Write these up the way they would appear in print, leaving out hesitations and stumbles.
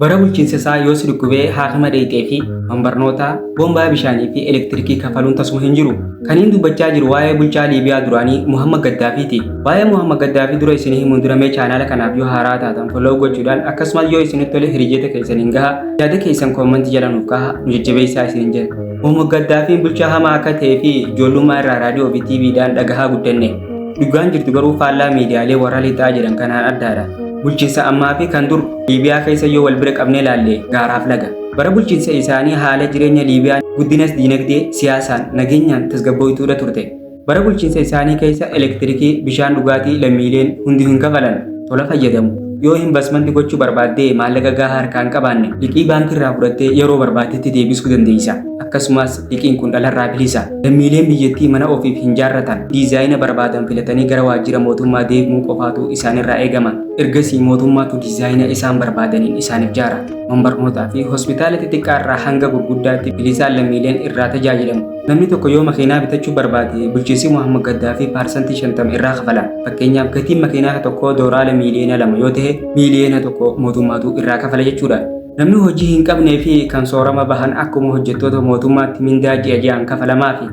Bara bulchiinsa isaa yoo si dhukkubee haakima dheeyxee fi manbarnootaa boombaa bishaanii fi elektirikii kafaluun tasuma hin jiru. Kaniin dubbachaa jiru waa'ee bulchaa Liibiyaa duraanii Muhammad Gaddaafiiti. Waa'ee Muhammad Gaddaafii dura isinii himuun duramee chaanaala kanaaf yoo haaraa taatan follow gochuudhaan akkasumas yoo isinitti tole hiriyeeta keessaniin gaha yaada keessan koomantii jala nuuf kaha nu jajjabeessaa isiniin jedha. Muhammad Gaddaafiin bulchaa hamaa akka ta'ee fi ijoollummaa irraa raadiyoo fi TVdhaan dhagahaa guddanne. Dhugaan jirtu garuu faallaa miidiyaalee warra lixaa jedhan kanaan addaadha. Bulchiinsa ammaa fi kan dur Liibiyaa keessa yoo wal bira qabnee ilaalle gaaraaf laga. Bara bulchiinsa isaanii haala jireenya Liibiyaa guddinas diinagdee siyaasaan nageenyaan tasgabbooytuudha turte. Bara bulchiinsa isaanii keessa elektirikii bishaan dhugaatii lammiileen hundi hin kafalan tola fayyadamu. Yoo investmentii gochuu barbaadde maallaqa gahaa harkaan qabaanne liqii baankii irraa fudhattee yeroo barbaaddetti deebisuu dandeessa. Akkasumas liqiin kun dhalarraa bilisa. Lammiileen biyyattii mana ofiif hin jaarratan diizaayina barbaadan filatanii gara waajjira mootummaa deemuu qofaatu isaanirraa eegama. Ergasii mootummaatu diizaayina isaan barbaadaniin isaaniif jaara. Manbarnootaa fi hospitaala xixiqqaa irraa hanga gurguddaatti bilisaan lammiileen irraa tajaajilamu. Namni tokko yoo makiinaa bitachuu barbaade bulchiinsi Muhammad Gaddaafii parsantii 50 irraa kafala. Fakkeenyaaf gatiin makiinaa tokkoo doolaara miiliyoona 2 yoo ta'e miiliyoona 1 mootummaatu irraa kafala jechuudha. Namni hojii hin qabnee fi kan soorama bahan akkuma hojjettoota mootummaatti mindaa ji'a ji'aan kafalamaafi.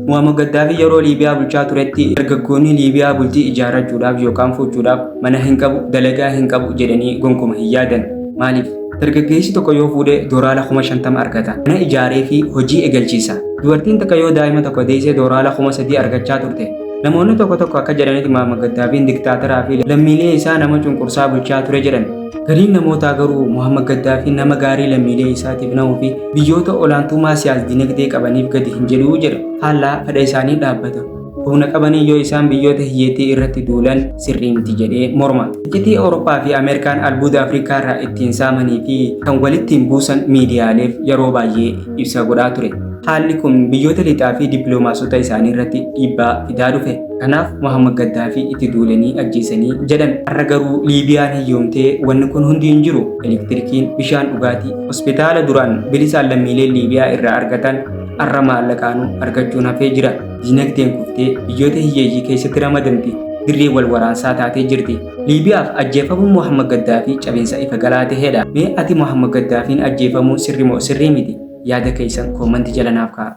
Muhammad Gaddaafii yeroo Liibiyaa bulchaa turetti dargaggoonni Liibiyaa bultii ijaarrachuudhaaf yookaan fuuchuudhaaf mana hin qabu, dalagaa hin qabu jedhanii gonkumaa hin yaadan. Maaliif? Dargaggeessi tokko yoo fuudhee doolaara 50 argata. Mana ijaaree fi hojii eegalchiisa. Dubartiin takka yoo daa'ima tokko deessee doolaara 3 argachaa turte. Namoonni tokko akka jedhanitti Muhammad Gaddaafiin diktaataraa fi lammiilee isaa nama cunqursaa bulchaa ture jedhan. Gariin namootaa garuu Muhammad Gaddaafiin nama gaarii lammiilee isaatiif namuu fi biyyoota olaantummaa siyaas-dinagdee qabaniif gadi hin jedhuu jedha. Haala fedha isaanii dhaabbata. Humna qabanii yoo isaan biyyoota hiyyeettii irratti duulan sirrii miti jedhee morma. Iccitii Awurooppaa fi Ameerikaan albuuda Afrikaa irraa ittiin saamanii fi kan walittiin buusan miidiyaaleef yeroo baay'ee ibsa godhaa ture. Haalli kun biyyoota lixaa fi dippiloomaasota isaanii irratti dhiibbaa fidaa dhufe. Kanaaf Muhammad Gaddaafii itti duulanii ajjeesanii jedhan. Har'a garuu Liibiyaan hiyyoomtee wanni kun hundi hin jiru. Elektirikiin, bishaan dhugaatii, hospitaala duraan bilisaan lammiileen Liibiyaa irraa argatan har'a maallaqaanuu argachuun hafee jira. Dinagdeen kuftee biyyoota hiyyeeyyii keessatti ramadamti. Dirree wal waraansaa taatee jirti. Liibiyaaf ajjeefamuun Muhammad Gaddaafii cabinsa ifa galaa ta'edha. Mee ati Muhammad Gaddaafiin ajjeefamuun sirrii moo sirrii miti? Yaada keessan koomantii jala naaf kaa'a.